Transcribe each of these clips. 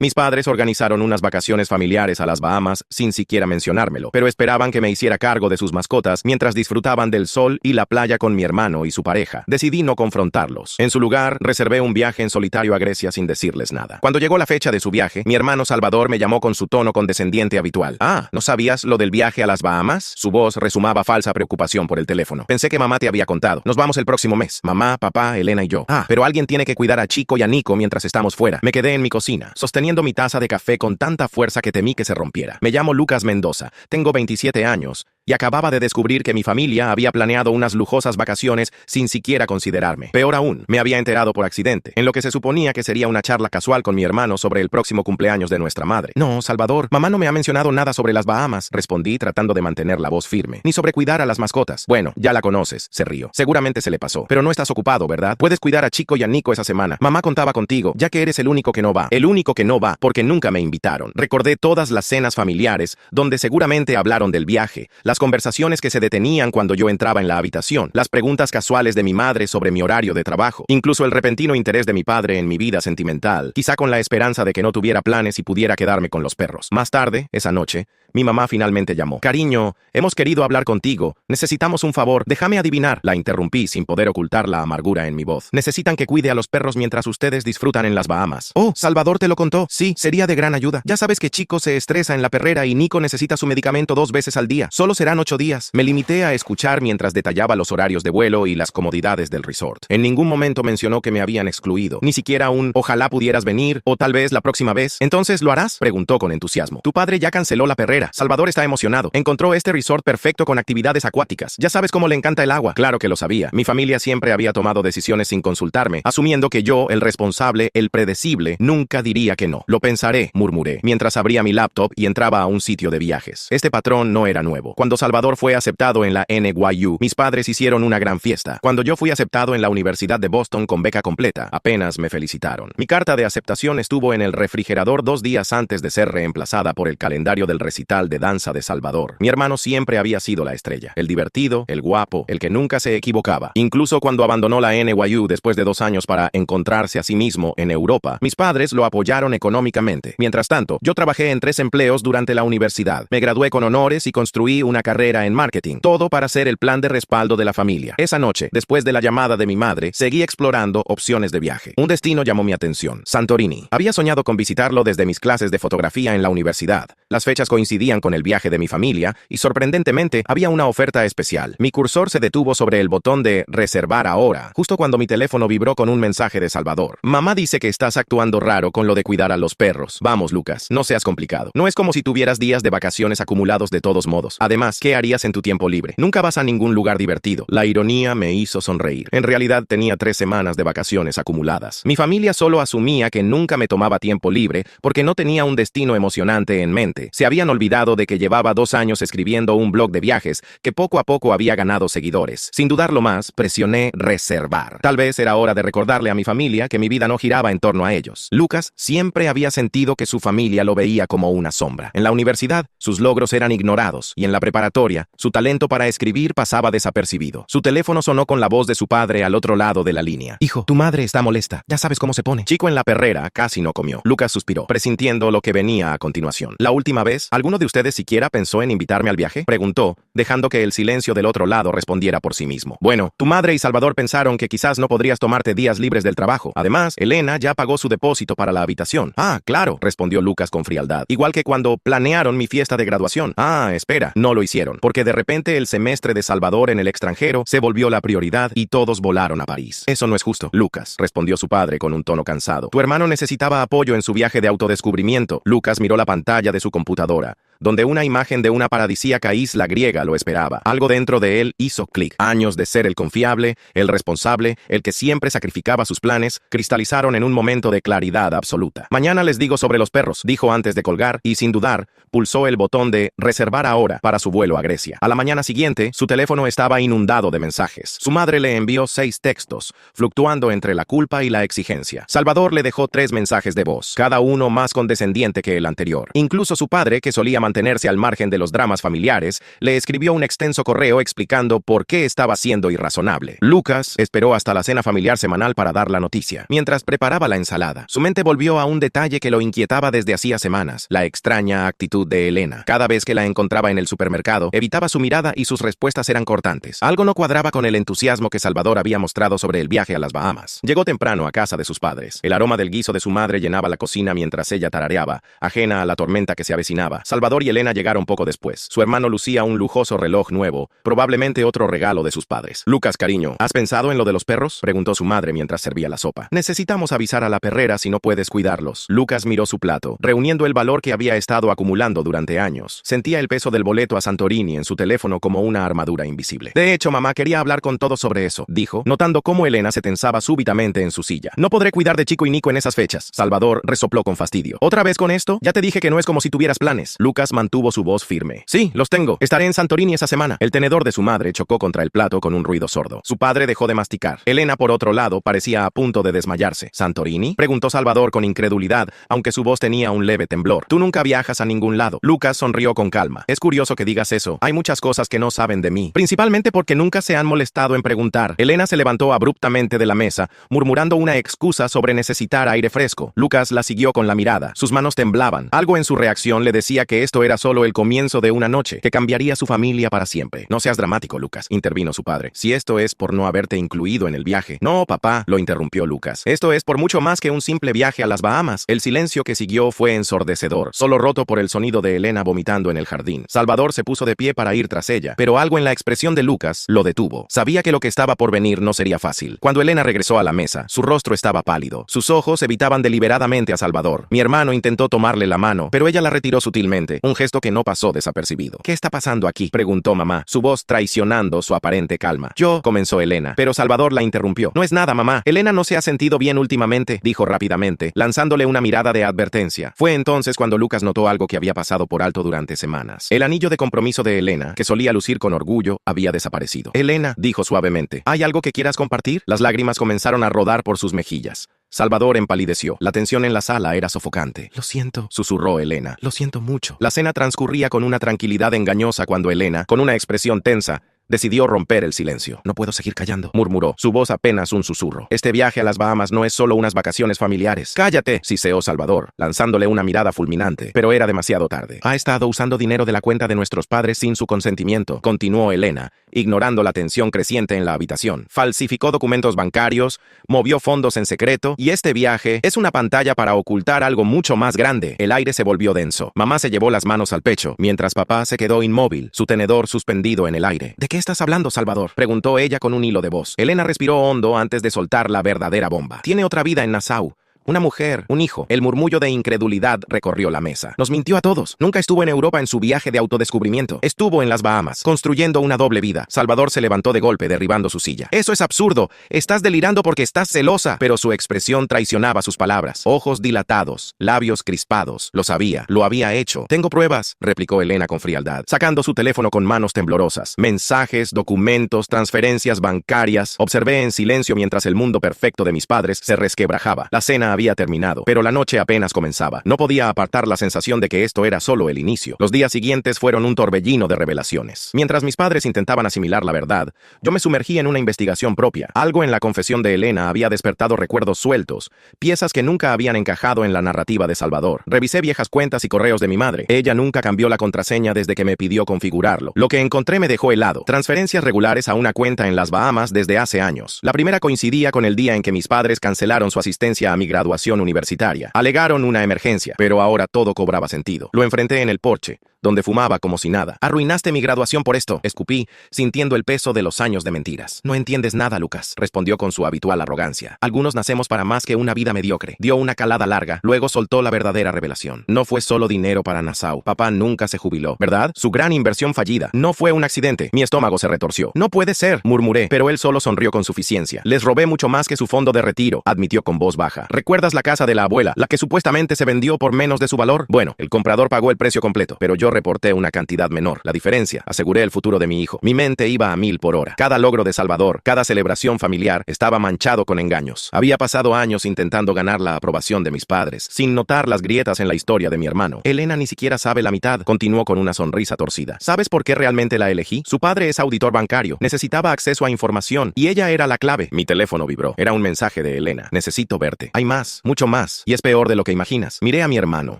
Mis padres organizaron unas vacaciones familiares a las Bahamas sin siquiera mencionármelo, pero esperaban que me hiciera cargo de sus mascotas mientras disfrutaban del sol y la playa con mi hermano y su pareja. Decidí no confrontarlos. En su lugar, reservé un viaje en solitario a Grecia sin decirles nada. Cuando llegó la fecha de su viaje, mi hermano Salvador me llamó con su tono condescendiente habitual. Ah, ¿no sabías lo del viaje a las Bahamas? Su voz resumaba falsa preocupación por el teléfono. Pensé que mamá te había contado. Nos vamos el próximo mes. Mamá, papá, Elena y yo. Ah, pero alguien tiene que cuidar a Chico y a Nico mientras estamos fuera. Me quedé en mi cocina, sosteniendo mi taza de café con tanta fuerza que temí que se rompiera. Me llamo Lucas Mendoza, tengo 27 años y acababa de descubrir que mi familia había planeado unas lujosas vacaciones sin siquiera considerarme. Peor aún, me había enterado por accidente, en lo que se suponía que sería una charla casual con mi hermano sobre el próximo cumpleaños de nuestra madre. No, Salvador, mamá no me ha mencionado nada sobre las Bahamas, respondí tratando de mantener la voz firme, ni sobre cuidar a las mascotas. Bueno, ya la conoces, se rió. Seguramente se le pasó, pero no estás ocupado, ¿verdad? Puedes cuidar a Chico y a Nico esa semana. Mamá contaba contigo, ya que eres el único que no va. El único que no va, porque nunca me invitaron. Recordé todas las cenas familiares, donde seguramente hablaron del viaje, las conversaciones que se detenían cuando yo entraba en la habitación, las preguntas casuales de mi madre sobre mi horario de trabajo, incluso el repentino interés de mi padre en mi vida sentimental, quizá con la esperanza de que no tuviera planes y pudiera quedarme con los perros. Más tarde, esa noche, mi mamá finalmente llamó. Cariño, hemos querido hablar contigo. Necesitamos un favor. Déjame adivinar. La interrumpí sin poder ocultar la amargura en mi voz. Necesitan que cuide a los perros mientras ustedes disfrutan en las Bahamas. Oh, Salvador te lo contó. Sí, sería de gran ayuda. Ya sabes que Chico se estresa en la perrera y Nico necesita su medicamento 2 veces al día. Solo serán 8 días. Me limité a escuchar mientras detallaba los horarios de vuelo y las comodidades del resort. En ningún momento mencionó que me habían excluido. Ni siquiera un ojalá pudieras venir o tal vez la próxima vez. ¿Entonces lo harás? Preguntó con entusiasmo. Tu padre ya canceló la perrera. Salvador está emocionado. Encontró este resort perfecto con actividades acuáticas. Ya sabes cómo le encanta el agua. Claro que lo sabía. Mi familia siempre había tomado decisiones sin consultarme, asumiendo que yo, el responsable, el predecible, nunca diría que no. Lo pensaré, murmuré, mientras abría mi laptop y entraba a un sitio de viajes. Este patrón no era nuevo. Cuando Salvador fue aceptado en la NYU, mis padres hicieron una gran fiesta. Cuando yo fui aceptado en la Universidad de Boston con beca completa, apenas me felicitaron. Mi carta de aceptación estuvo en el refrigerador 2 días antes de ser reemplazada por el calendario del recital de danza de Salvador. Mi hermano siempre había sido la estrella, el divertido, el guapo, el que nunca se equivocaba. Incluso cuando abandonó la NYU después de 2 años para encontrarse a sí mismo en Europa, mis padres lo apoyaron económicamente. Mientras tanto, yo trabajé en 3 empleos durante la universidad. Me gradué con honores y construí una carrera en marketing. Todo para ser el plan de respaldo de la familia. Esa noche, después de la llamada de mi madre, seguí explorando opciones de viaje. Un destino llamó mi atención: Santorini. Había soñado con visitarlo desde mis clases de fotografía en la universidad. Las fechas coincidían con el viaje de mi familia y, sorprendentemente, había una oferta especial. Mi cursor se detuvo sobre el botón de reservar ahora, justo cuando mi teléfono vibró con un mensaje de Salvador. Mamá dice que estás actuando raro con lo de cuidar a los perros. Vamos, Lucas, no seas complicado. No es como si tuvieras días de vacaciones acumulados de todos modos. Además, ¿qué harías en tu tiempo libre? Nunca vas a ningún lugar divertido. La ironía me hizo sonreír. En realidad tenía 3 semanas de vacaciones acumuladas. Mi familia solo asumía que nunca me tomaba tiempo libre porque no tenía un destino emocionante en mente. Se habían olvidado de que llevaba 2 años escribiendo un blog de viajes que poco a poco había ganado seguidores. Sin dudarlo más, presioné reservar. Tal vez era hora de recordarle a mi familia que mi vida no giraba en torno a ellos. Lucas siempre había sentido que su familia lo veía como una sombra. En la universidad, sus logros eran ignorados y en la preparatoria, su talento para escribir pasaba desapercibido. Su teléfono sonó con la voz de su padre al otro lado de la línea. Hijo, tu madre está molesta. Ya sabes cómo se pone. Chico en la perrera casi no comió. Lucas suspiró, presintiendo lo que venía a continuación. La última vez, ¿alguno de ustedes siquiera pensó en invitarme al viaje? Preguntó, dejando que el silencio del otro lado respondiera por sí mismo. Bueno, tu madre y Salvador pensaron que quizás no podrías tomarte días libres del trabajo. Además, Elena ya pagó su depósito para la habitación. Ah, claro, respondió Lucas con frialdad. Igual que cuando planearon mi fiesta de graduación. Ah, espera, no lo hicieron, porque de repente el semestre de Salvador en el extranjero se volvió la prioridad y todos volaron a París. Eso no es justo, Lucas, respondió su padre con un tono cansado. Tu hermano necesitaba apoyo en su viaje de autodescubrimiento. Lucas miró la pantalla de su computadora, donde una imagen de una paradisíaca isla griega lo esperaba. Algo dentro de él hizo clic. Años de ser el confiable, el responsable, el que siempre sacrificaba sus planes, cristalizaron en un momento de claridad absoluta. Mañana les digo sobre los perros, dijo antes de colgar, y sin dudar, pulsó el botón de reservar ahora para su vuelo a Grecia. A la mañana siguiente, su teléfono estaba inundado de mensajes. Su madre le envió 6 textos, fluctuando entre la culpa y la exigencia. Salvador le dejó 3 mensajes de voz, cada uno más condescendiente que el anterior. Incluso su padre, que solía mantenerse al margen de los dramas familiares, le escribió un extenso correo explicando por qué estaba siendo irrazonable. Lucas esperó hasta la cena familiar semanal para dar la noticia. Mientras preparaba la ensalada, su mente volvió a un detalle que lo inquietaba desde hacía semanas: la extraña actitud de Elena. Cada vez que la encontraba en el supermercado, evitaba su mirada y sus respuestas eran cortantes. Algo no cuadraba con el entusiasmo que Salvador había mostrado sobre el viaje a las Bahamas. Llegó temprano a casa de sus padres. El aroma del guiso de su madre llenaba la cocina mientras ella tarareaba, ajena a la tormenta que se avecinaba. Salvador y Elena llegaron poco después. Su hermano lucía un lujoso reloj nuevo, probablemente otro regalo de sus padres. Lucas, cariño, ¿has pensado en lo de los perros?, preguntó su madre mientras servía la sopa. Necesitamos avisar a la perrera si no puedes cuidarlos. Lucas miró su plato, reuniendo el valor que había estado acumulando durante años. Sentía el peso del boleto a Santorini en su teléfono como una armadura invisible. De hecho, mamá quería hablar con todos sobre eso, dijo, notando cómo Elena se tensaba súbitamente en su silla. No podré cuidar de Chico y Nico en esas fechas. Salvador resopló con fastidio. ¿Otra vez con esto? Ya te dije que no es como si tuvieras planes. Lucas mantuvo su voz firme. Sí, los tengo. Estaré en Santorini esa semana. El tenedor de su madre chocó contra el plato con un ruido sordo. Su padre dejó de masticar. Elena, por otro lado, parecía a punto de desmayarse. ¿Santorini?, preguntó Salvador con incredulidad, aunque su voz tenía un leve temblor. Tú nunca viajas a ningún lado. Lucas sonrió con calma. Es curioso que digas eso. Hay muchas cosas que no saben de mí, principalmente porque nunca se han molestado en preguntar. Elena se levantó abruptamente de la mesa, murmurando una excusa sobre necesitar aire fresco. Lucas la siguió con la mirada. Sus manos temblaban. Algo en su reacción le decía que esto era solo el comienzo de una noche, que cambiaría su familia para siempre. No seas dramático, Lucas, intervino su padre. Si esto es por no haberte incluido en el viaje. No, papá, lo interrumpió Lucas. Esto es por mucho más que un simple viaje a las Bahamas. El silencio que siguió fue ensordecedor, solo roto por el sonido de Elena vomitando en el jardín. Salvador se puso de pie para ir tras ella, pero algo en la expresión de Lucas lo detuvo. Sabía que lo que estaba por venir no sería fácil. Cuando Elena regresó a la mesa, su rostro estaba pálido. Sus ojos evitaban deliberadamente a Salvador. Mi hermano intentó tomarle la mano, pero ella la retiró sutilmente, un gesto que no pasó desapercibido. ¿Qué está pasando aquí?, preguntó mamá, su voz traicionando su aparente calma. Comenzó Elena, pero Salvador la interrumpió. No es nada, mamá. Elena no se ha sentido bien últimamente, dijo rápidamente, lanzándole una mirada de advertencia. Fue entonces cuando Lucas notó algo que había pasado por alto durante semanas. El anillo de compromiso de Elena, que solía lucir con orgullo, había desaparecido. Elena, dijo suavemente, ¿hay algo que quieras compartir? Las lágrimas comenzaron a rodar por sus mejillas. Salvador empalideció. La tensión en la sala era sofocante. Lo siento, susurró Elena. Lo siento mucho. La cena transcurría con una tranquilidad engañosa cuando Elena, con una expresión tensa, decidió romper el silencio. No puedo seguir callando, murmuró, su voz apenas un susurro. Este viaje a las Bahamas no es solo unas vacaciones familiares. ¡Cállate!, siseó Salvador, lanzándole una mirada fulminante. Pero era demasiado tarde. Ha estado usando dinero de la cuenta de nuestros padres sin su consentimiento, continuó Elena, ignorando la tensión creciente en la habitación. Falsificó documentos bancarios, movió fondos en secreto, y este viaje es una pantalla para ocultar algo mucho más grande. El aire se volvió denso. Mamá se llevó las manos al pecho, mientras papá se quedó inmóvil, su tenedor suspendido en el aire. ¿De qué estás hablando, Salvador?, preguntó ella con un hilo de voz. Elena respiró hondo antes de soltar la verdadera bomba. Tiene otra vida en Nassau. Una mujer, un hijo. El murmullo de incredulidad recorrió la mesa. Nos mintió a todos. Nunca estuvo en Europa en su viaje de autodescubrimiento. Estuvo en las Bahamas, construyendo una doble vida. Salvador se levantó de golpe, derribando su silla. Eso es absurdo. Estás delirando porque estás celosa. Pero su expresión traicionaba sus palabras. Ojos dilatados, labios crispados. Lo sabía. Lo había hecho. Tengo pruebas, replicó Elena con frialdad, sacando su teléfono con manos temblorosas. Mensajes, documentos, transferencias bancarias. Observé en silencio mientras el mundo perfecto de mis padres se resquebrajaba. La cena había terminado, pero la noche apenas comenzaba. No podía apartar la sensación de que esto era solo el inicio. Los días siguientes fueron un torbellino de revelaciones. Mientras mis padres intentaban asimilar la verdad, yo me sumergí en una investigación propia. Algo en la confesión de Elena había despertado recuerdos sueltos, piezas que nunca habían encajado en la narrativa de Salvador. Revisé viejas cuentas y correos de mi madre. Ella nunca cambió la contraseña desde que me pidió configurarlo. Lo que encontré me dejó helado. Transferencias regulares a una cuenta en las Bahamas desde hace años. La primera coincidía con el día en que mis padres cancelaron su asistencia a mi graduación universitaria. Alegaron una emergencia, pero ahora todo cobraba sentido. Lo enfrenté en el porche, donde fumaba como si nada. Arruinaste mi graduación por esto, escupí, sintiendo el peso de los años de mentiras. No entiendes nada, Lucas, respondió con su habitual arrogancia. Algunos nacemos para más que una vida mediocre. Dio una calada larga, luego soltó la verdadera revelación. No fue solo dinero para Nassau. Papá nunca se jubiló, ¿verdad? Su gran inversión fallida. No fue un accidente. Mi estómago se retorció. No puede ser, murmuré, pero él solo sonrió con suficiencia. Les robé mucho más que su fondo de retiro, admitió con voz baja. ¿Recuerdas la casa de la abuela, la que supuestamente se vendió por menos de su valor? Bueno, el comprador pagó el precio completo, pero yo Yo reporté una cantidad menor. La diferencia, aseguré el futuro de mi hijo. Mi mente iba a 1000 por hora. Cada logro de Salvador, cada celebración familiar, estaba manchado con engaños. Había pasado años intentando ganar la aprobación de mis padres, sin notar las grietas en la historia de mi hermano. Elena ni siquiera sabe la mitad, continuó con una sonrisa torcida. ¿Sabes por qué realmente la elegí? Su padre es auditor bancario. Necesitaba acceso a información, y ella era la clave. Mi teléfono vibró. Era un mensaje de Elena. Necesito verte. Hay más, mucho más, y es peor de lo que imaginas. Miré a mi hermano,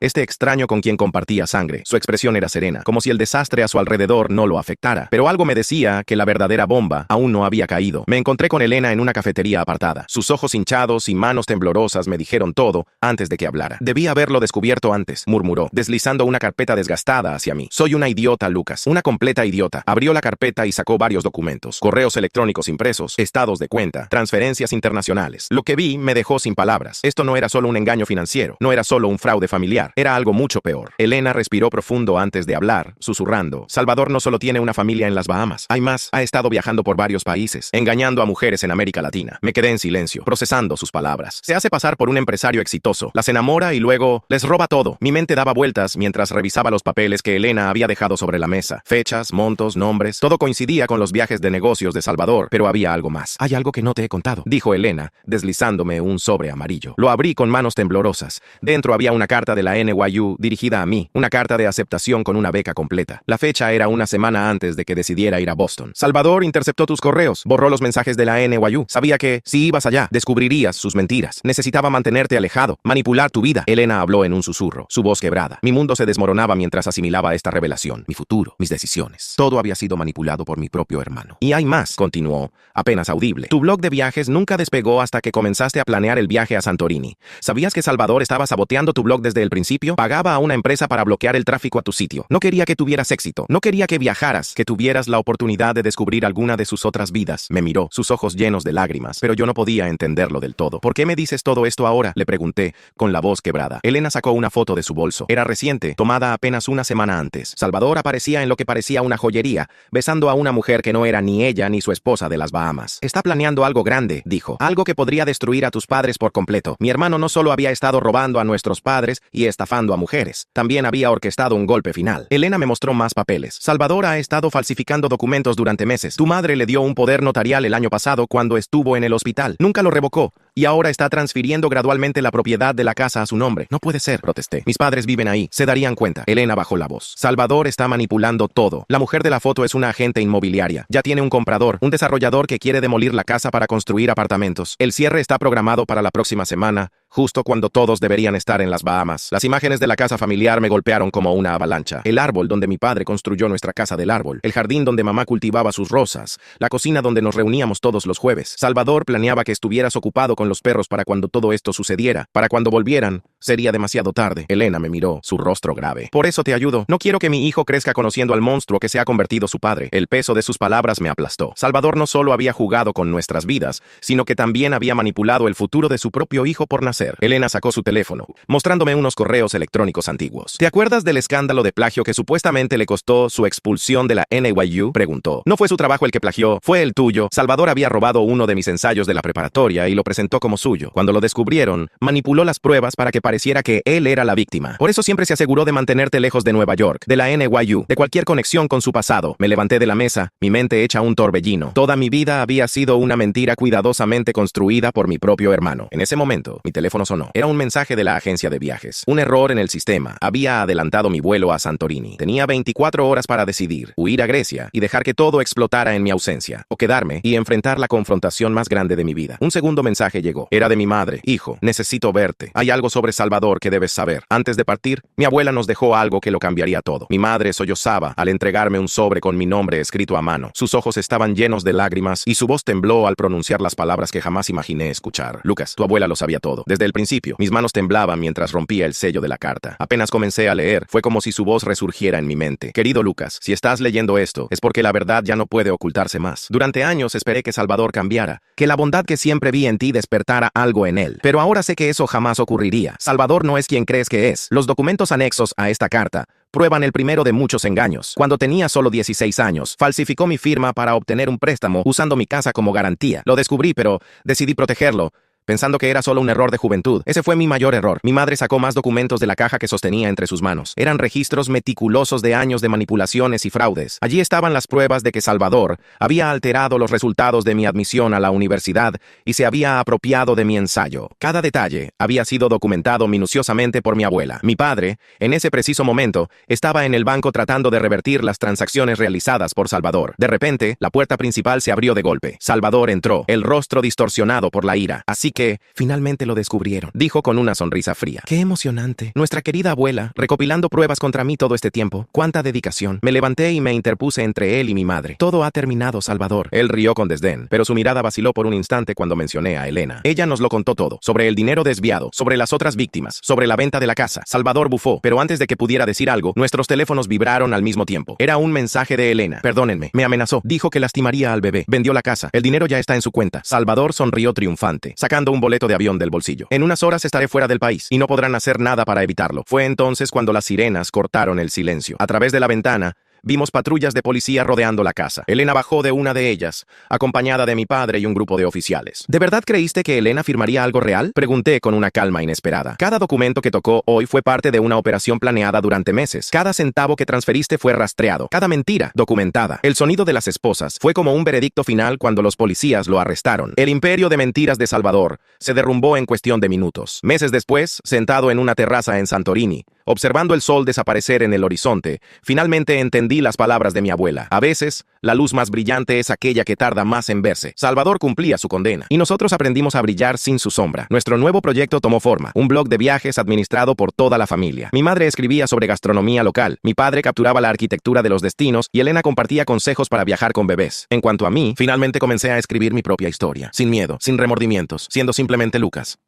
este extraño con quien compartía sangre. Su expresión era serena, como si el desastre a su alrededor no lo afectara. Pero algo me decía que la verdadera bomba aún no había caído. Me encontré con Elena en una cafetería apartada. Sus ojos hinchados y manos temblorosas me dijeron todo antes de que hablara. Debí haberlo descubierto antes, murmuró, deslizando una carpeta desgastada hacia mí. Soy una idiota, Lucas. Una completa idiota. Abrió la carpeta y sacó varios documentos. Correos electrónicos impresos, estados de cuenta, transferencias internacionales. Lo que vi me dejó sin palabras. Esto no era solo un engaño financiero. No era solo un fraude familiar. Era algo mucho peor. Elena respiró profundo antes de hablar, susurrando. Salvador no solo tiene una familia en las Bahamas. Hay más. Ha estado viajando por varios países, engañando a mujeres en América Latina. Me quedé en silencio, procesando sus palabras. Se hace pasar por un empresario exitoso, las enamora y luego les roba todo. Mi mente daba vueltas mientras revisaba los papeles que Elena había dejado sobre la mesa. Fechas, montos, nombres, todo coincidía con los viajes de negocios de Salvador, pero había algo más. Hay algo que no te he contado, dijo Elena, deslizándome un sobre amarillo. Lo abrí con manos temblorosas. Dentro había una carta de la NYU dirigida a mí, una carta de aceptación con una beca completa. La fecha era una semana antes de que decidiera ir a Boston. Salvador interceptó tus correos, borró los mensajes de la NYU. Sabía que, si ibas allá, descubrirías sus mentiras. Necesitaba mantenerte alejado, manipular tu vida. Elena habló en un susurro, su voz quebrada. Mi mundo se desmoronaba mientras asimilaba esta revelación. Mi futuro, mis decisiones. Todo había sido manipulado por mi propio hermano. Y hay más, continuó, apenas audible. Tu blog de viajes nunca despegó hasta que comenzaste a planear el viaje a Santorini. ¿Sabías que Salvador estaba saboteando tu blog desde el principio? Pagaba a una empresa para bloquear el tráfico a tu sitio. No quería que tuvieras éxito. No quería que viajaras, que tuvieras la oportunidad de descubrir alguna de sus otras vidas. Me miró, sus ojos llenos de lágrimas, pero yo no podía entenderlo del todo. ¿Por qué me dices todo esto ahora?, le pregunté, con la voz quebrada. Elena sacó una foto de su bolso. Era reciente, tomada apenas una semana antes. Salvador aparecía en lo que parecía una joyería, besando a una mujer que no era ni ella ni su esposa de las Bahamas. Está planeando algo grande, dijo. Algo que podría destruir a tus padres por completo. Mi hermano no solo había estado robando a nuestros padres y estafando a mujeres, también había orquestado un golpe final. Elena me mostró más papeles. Salvador ha estado falsificando documentos durante meses. Tu madre le dio un poder notarial el año pasado cuando estuvo en el hospital. Nunca lo revocó. Y ahora está transfiriendo gradualmente la propiedad de la casa a su nombre. No puede ser, protesté. Mis padres viven ahí. Se darían cuenta. Elena bajó la voz. Salvador está manipulando todo. La mujer de la foto es una agente inmobiliaria. Ya tiene un comprador, un desarrollador que quiere demolir la casa para construir apartamentos. El cierre está programado para la próxima semana, justo cuando todos deberían estar en las Bahamas. Las imágenes de la casa familiar me golpearon como una avalancha. El árbol donde mi padre construyó nuestra casa del árbol. El jardín donde mamá cultivaba sus rosas. La cocina donde nos reuníamos todos los jueves. Salvador planeaba que estuvieras ocupado con los perros para cuando todo esto sucediera. Para cuando volvieran, sería demasiado tarde. Elena me miró, su rostro grave. Por eso te ayudo. No quiero que mi hijo crezca conociendo al monstruo que se ha convertido su padre. El peso de sus palabras me aplastó. Salvador no solo había jugado con nuestras vidas, sino que también había manipulado el futuro de su propio hijo por nacer. Elena sacó su teléfono, mostrándome unos correos electrónicos antiguos. ¿Te acuerdas del escándalo de plagio que supuestamente le costó su expulsión de la NYU?, preguntó. No fue su trabajo el que plagió, fue el tuyo. Salvador había robado uno de mis ensayos de la preparatoria y lo presentó como suyo. Cuando lo descubrieron, manipuló las pruebas para que pareciera que él era la víctima. Por eso siempre se aseguró de mantenerte lejos de Nueva York, de la NYU, de cualquier conexión con su pasado. Me levanté de la mesa, mi mente hecha un torbellino. Toda mi vida había sido una mentira cuidadosamente construida por mi propio hermano. En ese momento, mi teléfono sonó. Era un mensaje de la agencia de viajes. Un error en el sistema. Había adelantado mi vuelo a Santorini. Tenía 24 horas para decidir, huir a Grecia y dejar que todo explotara en mi ausencia, o quedarme y enfrentar la confrontación más grande de mi vida. Un segundo mensaje llegó. Era de mi madre. Hijo, necesito verte. Hay algo sobre Salvador que debes saber. Antes de partir, mi abuela nos dejó algo que lo cambiaría todo. Mi madre sollozaba al entregarme un sobre con mi nombre escrito a mano. Sus ojos estaban llenos de lágrimas y su voz tembló al pronunciar las palabras que jamás imaginé escuchar. Lucas, tu abuela lo sabía todo. Desde el principio, mis manos temblaban mientras rompía el sello de la carta. Apenas comencé a leer, fue como si su voz resurgiera en mi mente. Querido Lucas, si estás leyendo esto, es porque la verdad ya no puede ocultarse más. Durante años esperé que Salvador cambiara, que la bondad que siempre vi en ti despertara algo en él. Pero ahora sé que eso jamás ocurriría. Salvador no es quien crees que es. Los documentos anexos a esta carta prueban el primero de muchos engaños. Cuando tenía solo 16 años, falsificó mi firma para obtener un préstamo usando mi casa como garantía. Lo descubrí, pero decidí protegerlo. pensando que era solo un error de juventud. Ese fue mi mayor error. Mi madre sacó más documentos de la caja que sostenía entre sus manos. Eran registros meticulosos de años de manipulaciones y fraudes. Allí estaban las pruebas de que Salvador había alterado los resultados de mi admisión a la universidad y se había apropiado de mi ensayo. Cada detalle había sido documentado minuciosamente por mi abuela. Mi padre, en ese preciso momento, estaba en el banco tratando de revertir las transacciones realizadas por Salvador. De repente, la puerta principal se abrió de golpe. Salvador entró, el rostro distorsionado por la ira. Así que, finalmente lo descubrieron, dijo con una sonrisa fría. ¡Qué emocionante! Nuestra querida abuela, recopilando pruebas contra mí todo este tiempo. ¡Cuánta dedicación! Me levanté y me interpuse entre él y mi madre. Todo ha terminado, Salvador. Él rió con desdén, pero su mirada vaciló por un instante cuando mencioné a Elena. Ella nos lo contó todo, sobre el dinero desviado, sobre las otras víctimas, sobre la venta de la casa. Salvador bufó, pero antes de que pudiera decir algo, nuestros teléfonos vibraron al mismo tiempo. Era un mensaje de Elena. Perdónenme, me amenazó. Dijo que lastimaría al bebé. Vendió la casa. El dinero ya está en su cuenta. Salvador sonrió triunfante, sacando un boleto de avión del bolsillo. En unas horas estaré fuera del país y no podrán hacer nada para evitarlo. Fue entonces cuando las sirenas cortaron el silencio. A través de la ventana, vimos patrullas de policía rodeando la casa. Elena bajó de una de ellas, acompañada de mi padre y un grupo de oficiales. ¿De verdad creíste que Elena firmaría algo real? Pregunté con una calma inesperada. Cada documento que tocó hoy fue parte de una operación planeada durante meses. Cada centavo que transferiste fue rastreado. Cada mentira, documentada. El sonido de las esposas fue como un veredicto final cuando los policías lo arrestaron. El imperio de mentiras de Salvador se derrumbó en cuestión de minutos. Meses después, sentado en una terraza en Santorini, observando el sol desaparecer en el horizonte, finalmente entendí las palabras de mi abuela. A veces, la luz más brillante es aquella que tarda más en verse. Salvador cumplía su condena, y nosotros aprendimos a brillar sin su sombra. Nuestro nuevo proyecto tomó forma, un blog de viajes administrado por toda la familia. Mi madre escribía sobre gastronomía local, mi padre capturaba la arquitectura de los destinos, y Elena compartía consejos para viajar con bebés. En cuanto a mí, finalmente comencé a escribir mi propia historia, sin miedo, sin remordimientos, siendo simplemente Lucas.